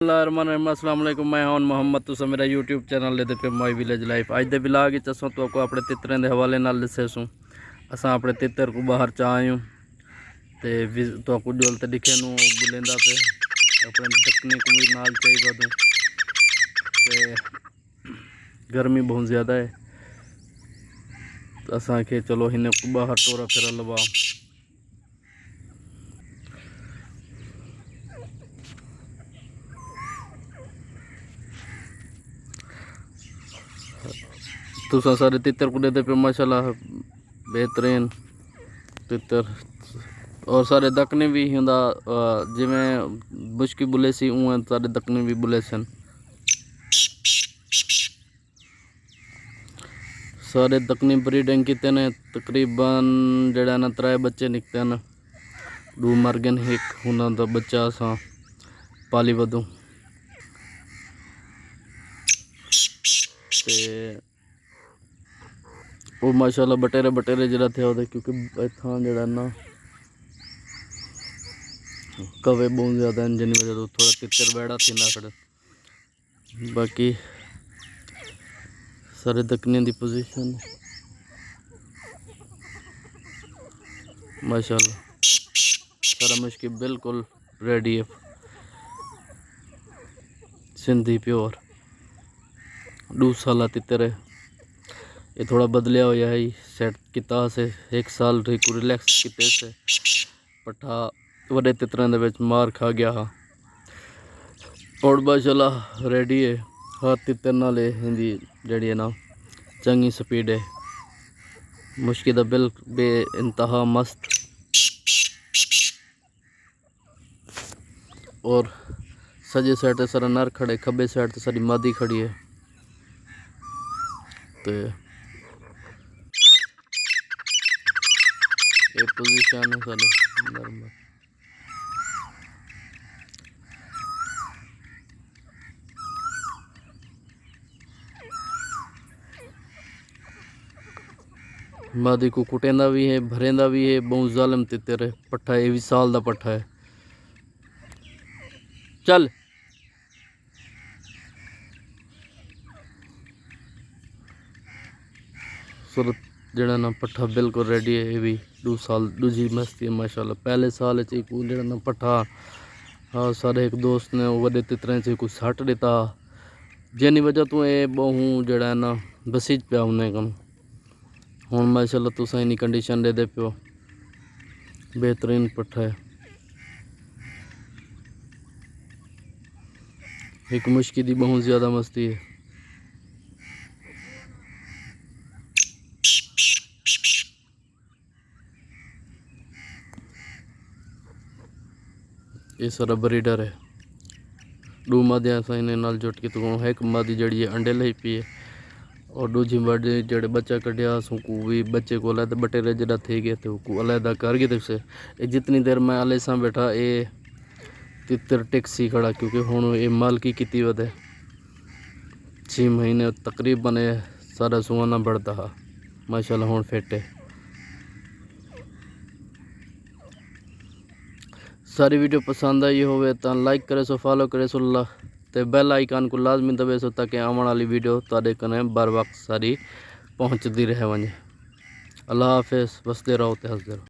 अस्सलाम वालेकुम। मैं हूं मोहम्मद, तुसा मेरा यूट्यूब चैनल लेते पे माई विलेज लाइफ। अज दे ब्लॉग विच असां तो अपने तितरें के हवाले नाल दस्से सूं। असां अपने तितर को बाहर चा आयूं ते तो जोल ते दिखे नूं बुलेंदा पे अपने दकने को भी नाल चाहिए दूँ ते गर्मी बहुत ज़्यादा है तो असां के चलो हिने को बाहर टोरा फिरा लवा। तुसा सारे तितर को देते पे माशाल्लाह बेहतरीन तितर और सारे दकने भी हुंदा जिमें बुशकी बुले सी उवें सारे दकने भी बुले सन। सारे दकनी ब्रीडिंग किते ने तकरीबन जड़ा ना 3 बच्चे निकते हैं। 2 मर गए, एक उन्हों का बच्चा असा पाली वधू ते वो माशाल्लाह बटेरे बटेरे जरा थे वो क्योंकि इतना जड़ा ना कवे बहुत ज़्यादा हैं जिन वजह तो थोड़ा तितर बैड़ा थी ना खड़े। बाकी सारे दकने की पोजीशन माशाल्लाह सारा मुश्किल बिल्कुल रेडी है। सिंधी प्योर 2 साल तितर है। ये थोड़ा बदलिया होया है सेट किता से 1 साल को रिलैक्स किते से पट्ठा वड्डे तितरां दे विच मार खा गया हा और माशाल्लाह रेडी है। हर तितर नाल हिंदी जड़ी है ना चंगी स्पीड है। मुश्किल दा बिल बे इंतहा मस्त और सजे साइड सारा नर खड़े, खब्बे साइड ते सारी मादी खड़ी है तो ये पोजीशन है सारे नर। मादी को कुटेंदा भी है, भरेंदा भी है। बहुत जालिम तितर है। पट्ठा ये भी साल का पट्ठा है। चल सूरत जड़ा ना पट्ठा बिल्कुल रेडी है। ये भी 2 साल दूजी मस्ती है माशाल्लाह। पहले साल को जड़ा ना पट्ठा हाँ सारे एक दोस्त ने वड्डे तितरें से कुछ सट दिता जिनी वजह तो ये बहु जड़ा ना बसीज पिया उन्हें कम हुण माशाल्लाह तुसा इन्नी कंडीशन दे पियो बेहतरीन पट्ठा है। एक मुश्किल की बहुत ज़्यादा मस्ती है। ये सारा ब्रीडर है। 2 मादियां साइने नाल जुट के तो एक मादी जड़ी है अंडे लाई पी है और दूजी मादी जड़े बच्चा कटिया को भी बच्चे को अलग बटेरे जरा थे गए तो अलहदा कर गए से जितनी देर मैं आले सा बैठा ये तितर टेक्सी खड़ा क्योंकि हुण ये मालकी की वध है 6 महीने तकरीबन सारा सुहाना बढ़ता हा माशाल्लाह हुण फिट है। सारी वीडियो पसंद आई होवे तो लाइक करे सो फॉलो करे सो ते बेल आइकन को लाजमी दबे सो ताकि आने वाली वीडियो तुहाडे कने बर वक्त सारी पहुँचती रहे वने। अल्लाह हाफिज़। बसते रहो ते हंसते रहो।